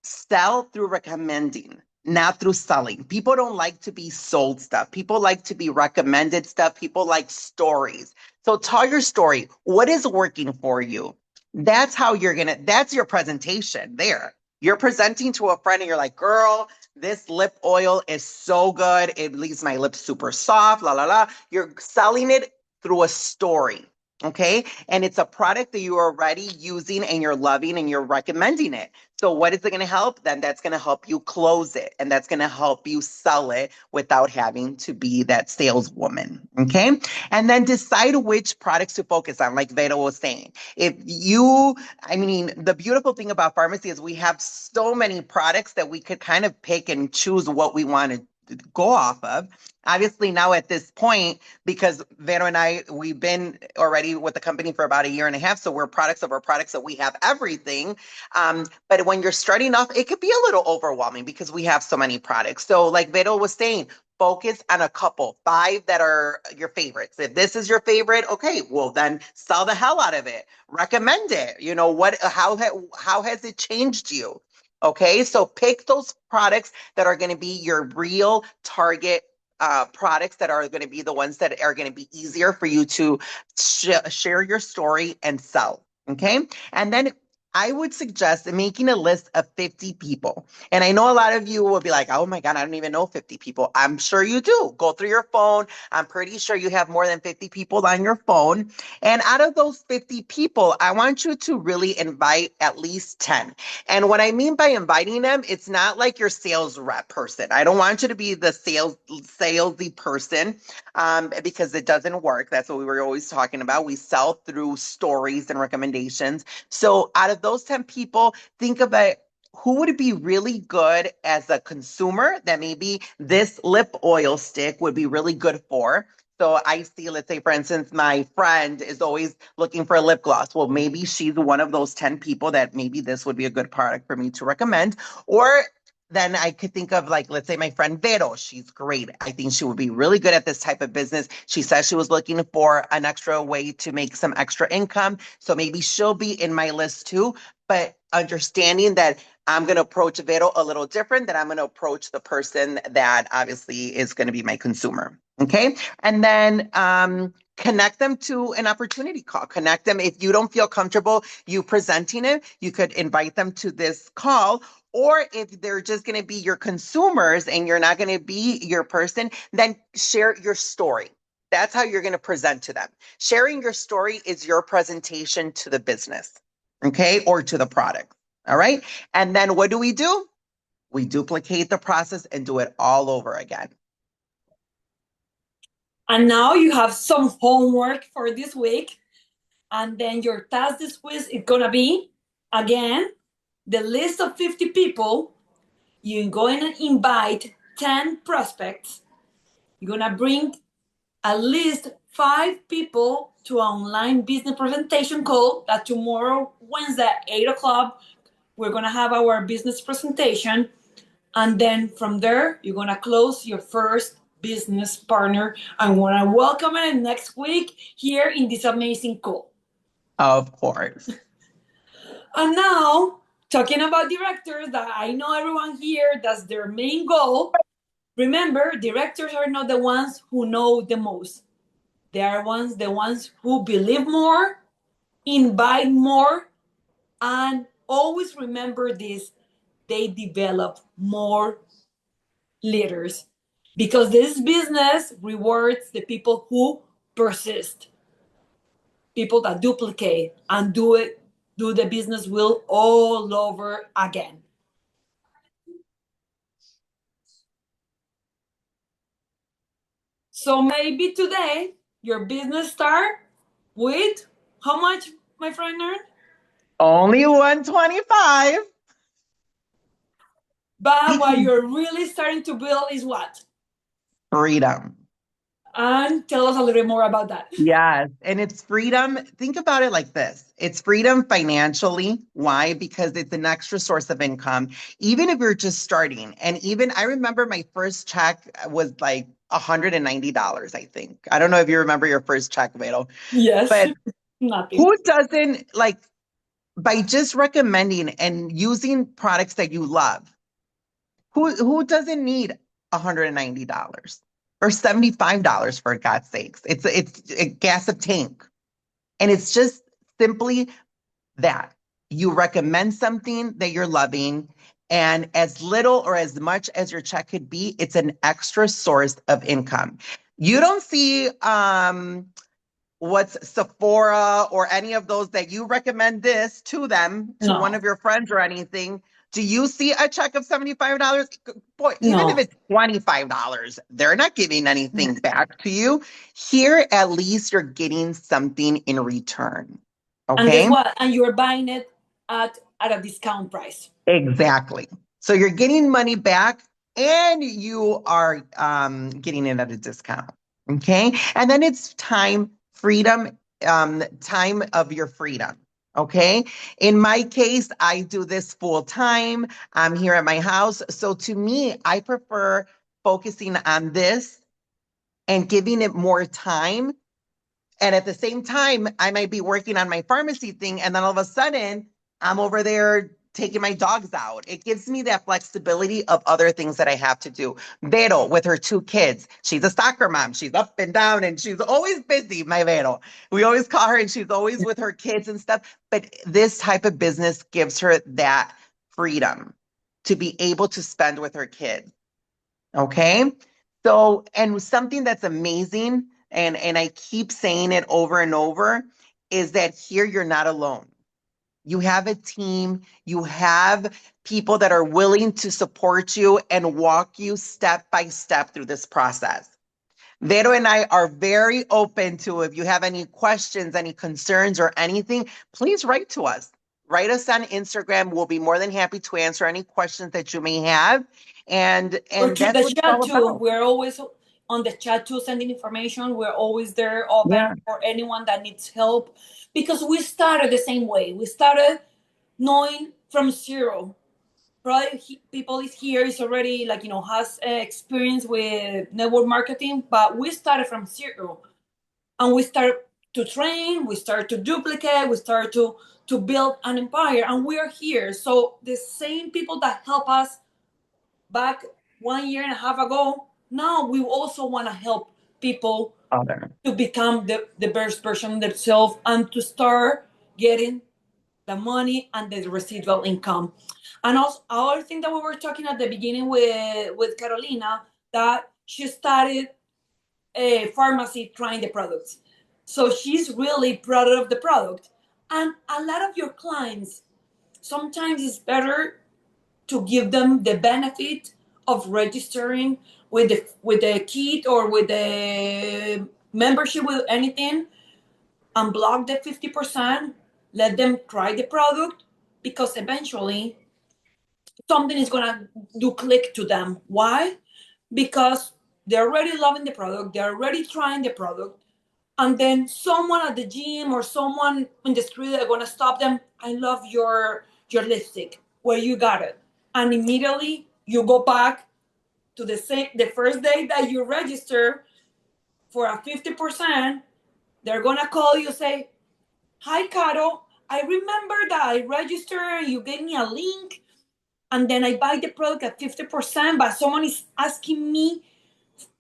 S3: sell through recommending, not through selling. People don't like to be sold stuff. People like to be recommended stuff. People like stories. So tell your story. What is working for you? That's how that's your presentation there. You're presenting to a friend and you're like, girl, this lip oil is so good. It leaves my lips super soft, la, la, la. You're selling it through a story. Okay. And it's a product that you are already using and you're loving and you're recommending it. So what is it going to help? Then that's going to help you close it and that's going to help you sell it without having to be that saleswoman. Okay. And then decide which products to focus on, like Vero was saying. If you, I mean, the beautiful thing about pharmacy is we have so many products that we could kind of pick and choose what we want to go off of. Obviously, now at this point, because Vero and I, we've been already with the company for about a year and a half. So we're products of our products. So we have everything. But when you're starting off, it could be a little overwhelming because we have so many products. So like Vero was saying, focus on a couple, 5 that are your favorites. If this is your favorite, okay, well then sell the hell out of it. Recommend it. You know what? How has it changed you? Okay, so pick those products that are going to be your real target products that are going to be the ones that are going to be easier for you to share your story and sell. Okay. And then I would suggest making a list of 50 people. And I know a lot of you will be like, oh my God, I don't even know 50 people. I'm sure you do. Go through your phone. I'm pretty sure you have more than 50 people on your phone. And out of those 50 people, I want you to really invite at least 10. And what I mean by inviting them, it's not like your sales rep person. I don't want you to be the salesy person because it doesn't work. That's what we were always talking about. We sell through stories and recommendations. So out of those 10 people, think about who would be really good as a consumer that maybe this lip oil stick would be really good for. So I see, let's say, for instance, my friend is always looking for a lip gloss. Well, maybe she's one of those 10 people that maybe this would be a good product for me to recommend. Or then I could think of, like, let's say my friend Vero. She's great. I think she would be really good at this type of business. She says she was looking for an extra way to make some extra income. So maybe she'll be in my list too. But understanding that I'm going to approach Vero a little different than I'm going to approach the person that obviously is going to be my consumer. Okay. And then connect them to an opportunity call. Connect them. If you don't feel comfortable you presenting it, you could invite them to this call. Or if they're just going to be your consumers and you're not going to be your person, then share your story. That's how you're going to present to them. Sharing your story is your presentation to the business, okay, or to the product. All right. And then what do? We duplicate the process and do it all over again.
S1: And now you have some homework for this week. And then your task this week is going to be, again, the list of 50 people. You're going to invite 10 prospects. You're going to bring at least 5 people to an online business presentation call that tomorrow, Wednesday, 8 o'clock, we're going to have our business presentation. And then from there, you're going to close your first business partner. I want to welcome it next week here in this amazing call.
S3: Of course.
S1: And now, talking about directors, that I know everyone here, that's their main goal. Remember, directors are not the ones who know the most. They are the ones who believe more, invite more, and always remember this, they develop more leaders. Because this business rewards the people who persist, people that duplicate and do the business wheel all over again. So maybe today your business start with how much, my friend Ern?
S3: Only 125.
S1: But what you're really starting to build is what?
S3: Freedom.
S1: And tell us a little bit more about that.
S3: Yes. And it's freedom. Think about it like this. It's freedom financially. Why? Because it's an extra source of income, even if you're just starting. And even I remember my first check was like $190, I think. I don't know if you remember your first check, Vero.
S1: Yes.
S3: But
S1: Nothing.
S3: who doesn't, like, by just recommending and using products that you love, who doesn't need $190 or $75 for God's sakes? It's a gas of tank. And it's just simply that you recommend something that you're loving, and as little or as much as your check could be, it's an extra source of income. You don't see what's Sephora or any of those that you recommend this to them, to one
S1: No,
S3: of your friends or anything, do you see a check of $75? Boy, even if
S1: no.
S3: it's $25, they're not giving anything back to you. Here, at least you're getting something in return.
S1: And guess
S3: Okay?
S1: what? And you're buying it at a discount price.
S3: Exactly. So you're getting money back and you are getting it at a discount. Okay. And then it's time, freedom, time of your freedom. Okay. In my case, I do this full time. I'm here at my house. So to me, I prefer focusing on this and giving it more time. And at the same time, I might be working on my pharmacy thing. And then all of a sudden, I'm over there taking my dogs out. It gives me that flexibility of other things that I have to do. Vero, with her 2 kids, she's a soccer mom. She's up and down and she's always busy, my Vero. We always call her and she's always with her kids and stuff. But this type of business gives her that freedom to be able to spend with her kids. Okay. So, and something that's amazing, and I keep saying it over and over, is that here you're not alone. You have a team, you have people that are willing to support you and walk you step by step through this process. Vero and I are very open to, if you have any questions, any concerns, or anything, please write to us. Write us on Instagram. We'll be more than happy to answer any questions that you may have. And
S1: Or to
S3: that's
S1: the
S3: what it's
S1: chat
S3: all
S1: too.
S3: about.
S1: We're always on the chat too, sending information. We're always there, open
S3: Yeah.
S1: for anyone that needs help. Because we started the same way. We started knowing from zero. Probably people is here is already like has experience with network marketing, but we started from zero, and we start to train, we start to duplicate, we start to build an empire, and we are here. So the same people that help us back 1 year and a half ago, now we also want to help people
S3: Other.
S1: to become the best version of themselves and to start getting the money and the residual income. And also, other thing that we were talking at the beginning with Carolina, that she started a pharmacy trying the products. So she's really proud of the product. And a lot of your clients, sometimes it's better to give them the benefit of registering with the kit or with the membership with anything, and block the 50%, let them try the product, because eventually something is gonna do click to them. Why? Because they're already loving the product, they're already trying the product, and then someone at the gym or someone in the street are gonna stop them. I love your lipstick. Where you got it? And immediately you go back to the first day that you register for a 50%. They're gonna call you, say, "Hi, Caro. I remember that I registered and you gave me a link, and then I buy the product at 50%, but someone is asking me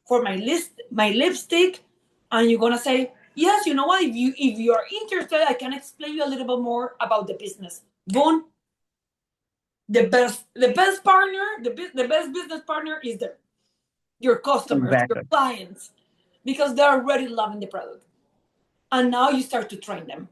S1: for my lipstick." And you're gonna say, "Yes, you know what? If you are interested, I can explain you a little bit more about the business." Boom. The best partner, the best business partner is there. Your customers, your
S3: Exactly.
S1: clients, because they're already loving the product. And now you start to train them.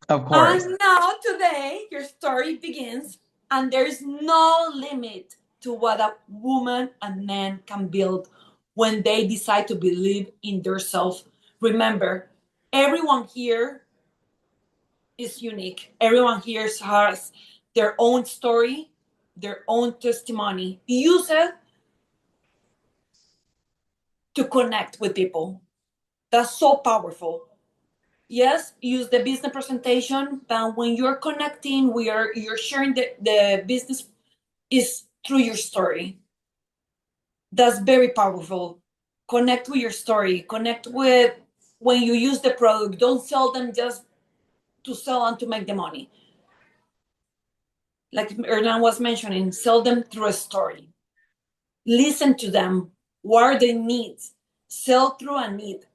S3: Of course.
S1: And now today your story begins, and there's no limit to what a woman and man can build when they decide to believe in themselves. Remember, everyone here is unique. Everyone here has their own story, their own testimony. Use it to connect with people. That's so powerful. Yes, use the business presentation, but when you're connecting, you're sharing the business is through your story. That's very powerful. Connect with your story. Connect with when you use the product. Don't sell them just to sell and to make the money. Like Ernan was mentioning, sell them through a story. Listen to them. What are their needs? Sell through a need,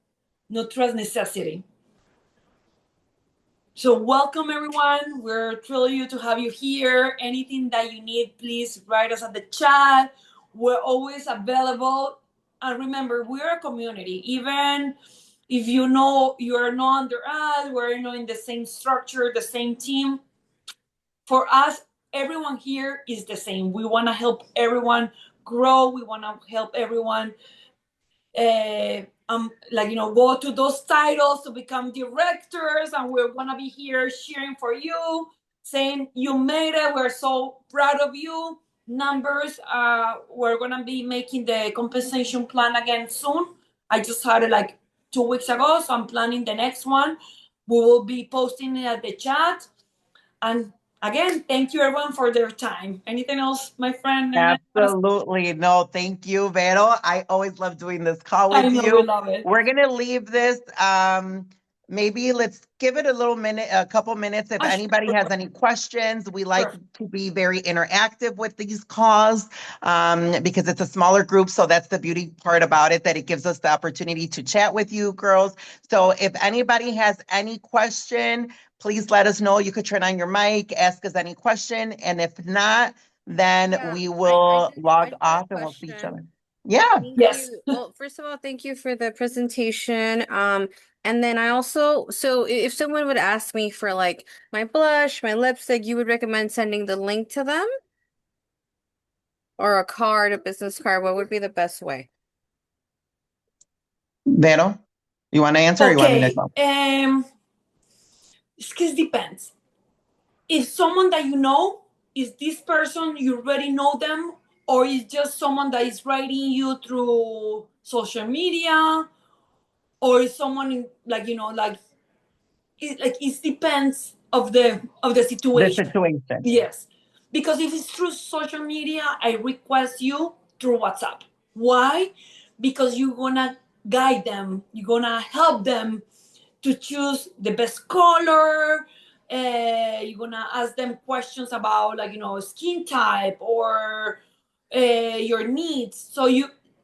S1: not through a necessity. So welcome everyone. We're thrilled to have you here. Anything that you need, please write us at the chat. We're always available. And remember, we're a community. Even if you know you're not under us, we're not in the same structure, the same team. For us, everyone here is the same. We want to help everyone grow. We want to help everyone go to those titles to become directors, and we're gonna be here cheering for you, saying you made it. We're so proud of you. Numbers, we're gonna be making the compensation plan again soon. I just had it like 2 weeks ago, so I'm planning the next one. We will be posting it at the chat. And again, thank you everyone for their time. Anything else, my friend?
S3: Absolutely. No, thank you, Vero. I always love doing this call
S1: I
S3: with
S1: know,
S3: you.
S1: we love it.
S3: We're gonna leave this. Maybe let's give it a couple minutes. If anybody has any questions, we like to be very interactive with these calls because it's a smaller group. So that's the beauty part about it, that it gives us the opportunity to chat with you girls. So if anybody has any question, please let us know. You could turn on your mic, ask us any question. And if not, then we will log off and we'll see each other. Yeah.
S2: Thank you. Well, first of all, thank you for the presentation. And then I also, so if someone would ask me for like my blush, my lipstick, you would recommend sending the link to them? Or a card, a business card, what would be the best way?
S3: Vero, you want to answer or you want me to go?
S1: It depends. If someone that you know, is this person you already know them, or is just someone that is writing you through social media, or is someone it depends of the situation.
S3: The situation.
S1: Yes, because if it's through social media, I request you through WhatsApp. Why? Because you're gonna guide them, you're gonna help them to choose the best color. You're gonna ask them questions about skin type or your needs. So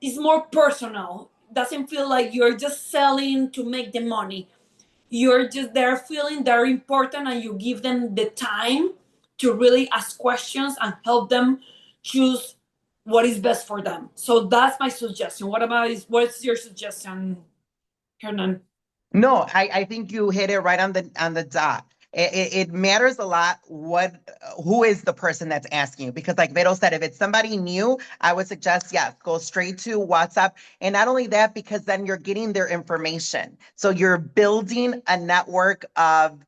S1: it's more personal. Doesn't feel like you're just selling to make the money. You're just there feeling they're important, and you give them the time to really ask questions and help them choose what is best for them. So that's my suggestion. What's your suggestion, Hernan?
S3: No, I think you hit it right on the dot. It matters a lot who is the person that's asking you, because like Vero said, if it's somebody new, I would suggest, yes, go straight to WhatsApp. And not only that, because then you're getting their information. So you're building a network of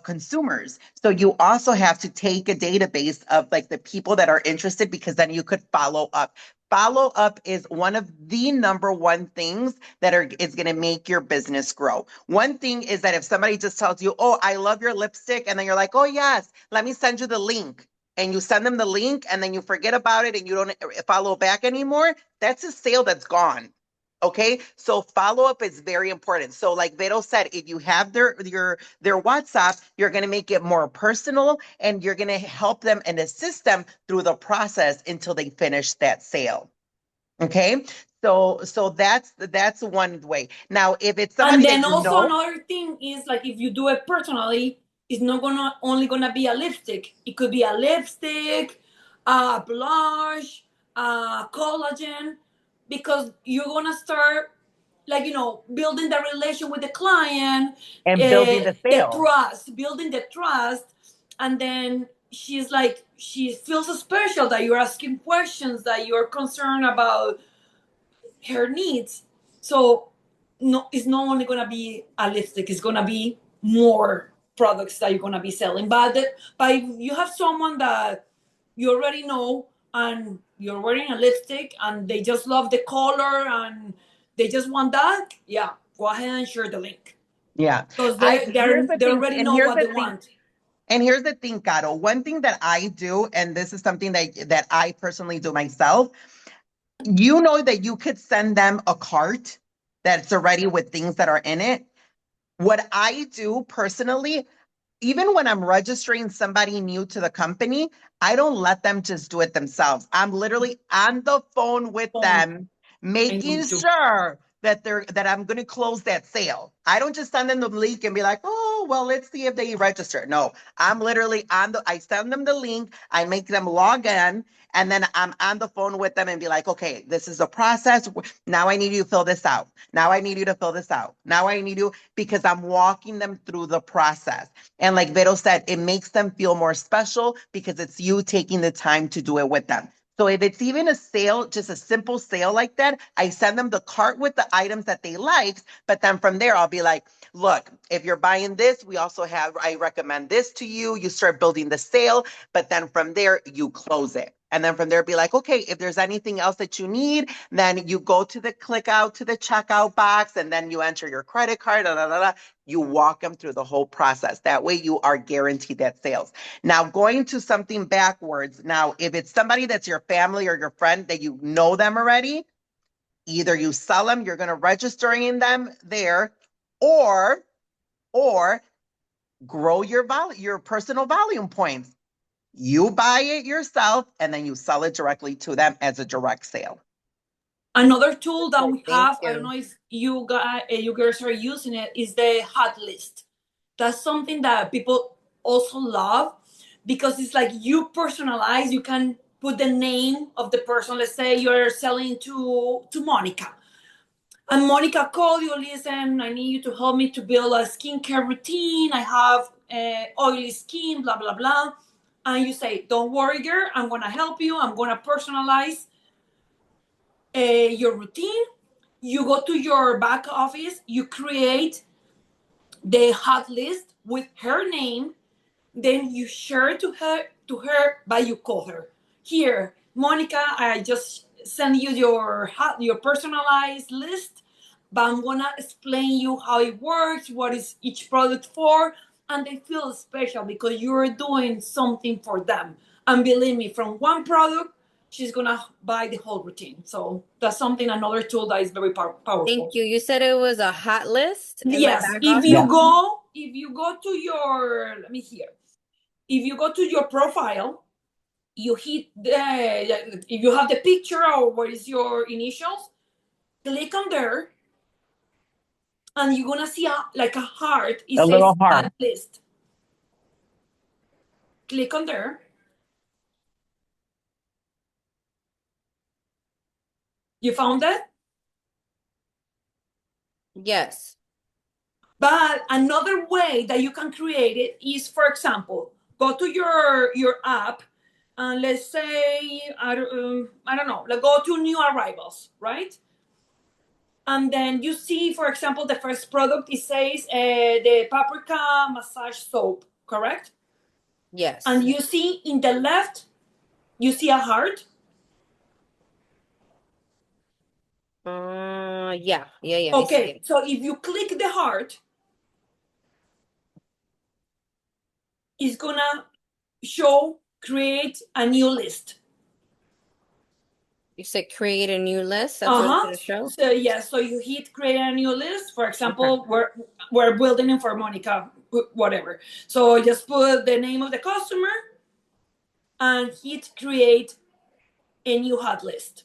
S3: consumers. So you also have to take a database of like the people that are interested, because then you could follow up. Follow up is one of the number one things that is going to make your business grow. One thing is that if somebody just tells you, oh, I love your lipstick, and then you're like, oh, yes, let me send you the link. And you send them the link and then you forget about it and you don't follow back anymore, that's a sale that's gone. Okay, so follow up is very important. So like Vero said, if you have their WhatsApp, you're going to make it more personal, and you're going to help them and assist them through the process until they finish that sale. Okay, so that's one way. Now, if it's somebody
S1: and then
S3: that you
S1: also
S3: know,
S1: another thing is, like, if you do it personally, it's not only gonna be a lipstick. It could be a lipstick, a blush, a collagen, because you're gonna start building the relation with the client,
S3: and building the sale,
S1: building the trust, and then she feels special that you're asking questions, that you're concerned about her needs. So no, it's not only gonna be a lipstick, it's gonna be more products that you're gonna be selling. But if you have someone that you already know, and you're wearing a lipstick and they just love the color and they just want that, yeah, go ahead and share the link.
S3: Yeah,
S1: because they already know what they want.
S3: And here's the thing, Caro. One thing that I do, and this is something that I personally do myself, you know that you could send them a cart that's already with things that are in it. What I do personally, even when I'm registering somebody new to the company, I don't let them just do it themselves. I'm literally on the phone with them, making sure that I'm going to close that sale. I don't just send them the link and be like, oh, well, let's see if they register. No, I'm literally I send them the link, I make them log in, and then I'm on the phone with them and be like, okay, this is a process. Now I need you to fill this out. Now I need you to fill this out. Now I need you, because I'm walking them through the process. And like Vero said, it makes them feel more special because it's you taking the time to do it with them. So if it's even a sale, just a simple sale like that, I send them the cart with the items that they like. But then from there, I'll be like, look, if you're buying this, I recommend this to you. You start building the sale, but then from there, you close it. And then from there, be like, okay, if there's anything else that you need, then you go to the click out to the checkout box, and then you enter your credit card, You walk them through the whole process. That way you are guaranteed that sales. Now, going to something backwards. Now, if it's somebody that's your family or your friend that you know them already, either you sell them, you're going to register in them there, or grow your personal volume points. You buy it yourself and then you sell it directly to them as a direct sale.
S1: Another tool that we
S2: Thank
S1: have, I don't
S2: you.
S1: know if you girls are using it, is the hot list. That's something that people also love because it's like you personalize. You can put the name of the person. Let's say you're selling to Monica, and Monica called you. Listen, I need you to help me to build a skincare routine. I have oily skin, blah blah blah. And you say, "Don't worry, girl. I'm gonna help you. I'm gonna personalize your routine." You go to your back office. You create the hot list with her name, then you share it to her, but you call her. Here, Monica, I just send you your personalized list, but I'm gonna explain you how it works, what is each product for, and they feel special because you're doing something for them. And believe me, from one product, she's gonna buy the whole routine. So that's something, another tool that is very powerful.
S2: Thank you. You said it was a hot list in my
S1: Yes,
S2: back
S1: if
S2: office?
S1: you go to your, let me hear. If you go to your profile, you hit if you have the picture or what is your initials, click on there, and you're gonna see like a heart. It
S3: A
S1: says
S3: little heart.
S1: add list. Click on there. You found that?
S2: Yes.
S1: But another way that you can create it is, for example, go to your app, and let's say I don't know, let's go to new arrivals, right? And then you see, for example, the first product, it says the paprika massage soap, correct?
S2: Yes.
S1: And you see in the left, you see a heart.
S2: Yeah.
S1: Okay, so if you click the heart, it's gonna show create a new list.
S2: You said create a new list. That's what it's gonna show.
S1: So yeah, so you hit create a new list. For example, we're building it for Monica, whatever. So just put the name of the customer and hit create a new hot list.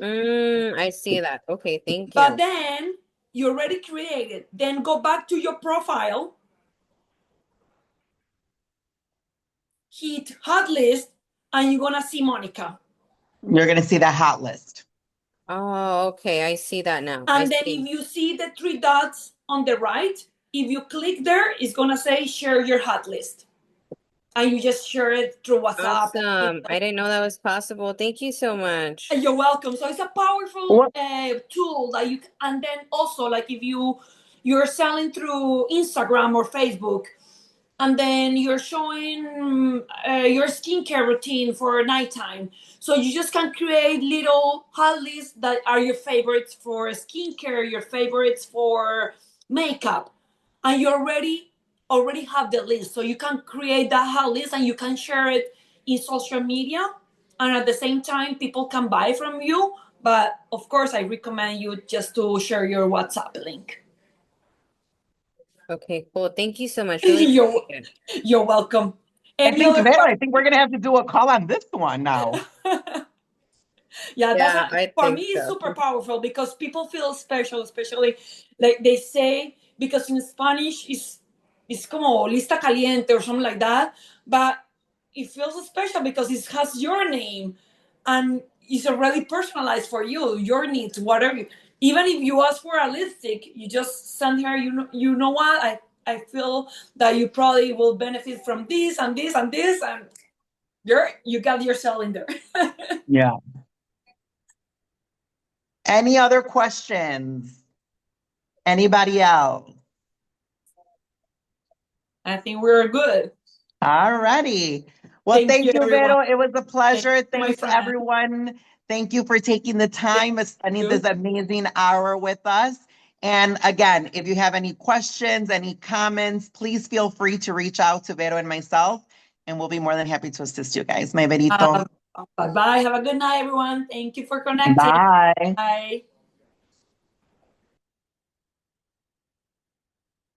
S2: I see that. Okay, thank you.
S1: But then you already created. Then go back to your profile, hit hot list, and you're gonna see Monica.
S3: You're going to see the hot list.
S2: Oh, okay. I see that now.
S1: And then if you see the three dots on the right, if you click there, it's gonna say share your hot list. And you just share it through WhatsApp.
S2: Awesome. I didn't know that was possible. Thank you so much.
S1: You're welcome. So it's a powerful tool that you, and then also like if you're selling through Instagram or Facebook, and then you're showing your skincare routine for nighttime. So you just can create little hot lists that are your favorites for skincare, your favorites for makeup, and you already have the list. So you can create that hot list and you can share it in social media, and at the same time, people can buy from you. But of course, I recommend you just to share your WhatsApp link.
S2: Okay, cool. Thank you so much. Really
S1: You're welcome.
S3: I think we're going to have to do a call on this one now.
S1: Yeah,
S2: Yeah, I
S1: for
S2: think
S1: me it's
S2: so.
S1: super powerful because people feel special, especially like they say, because in Spanish it's como lista caliente or something like that, but it feels special because it has your name and it's already personalized for you, your needs, whatever. Even if you ask for a lipstick, you just send her, you know what, I feel that you probably will benefit from this and this and this, and you got yourself in there.
S3: Yeah. Any other questions? Anybody else?
S1: I think we're good.
S3: All righty. Well,
S1: Thank
S3: thank
S1: you,
S3: you,
S1: everyone.
S3: Vero. It was a pleasure.
S1: You, my
S3: Thanks,
S1: friend.
S3: everyone. Thank you for taking the time of spending
S1: you.
S3: this amazing hour with us. And again, if you have any questions, any comments, please feel free to reach out to Vero and myself, and we'll be more than happy to assist you guys. My Verito.
S1: Bye-bye. Have a good night, everyone. Thank you for connecting.
S3: Bye.
S1: Bye.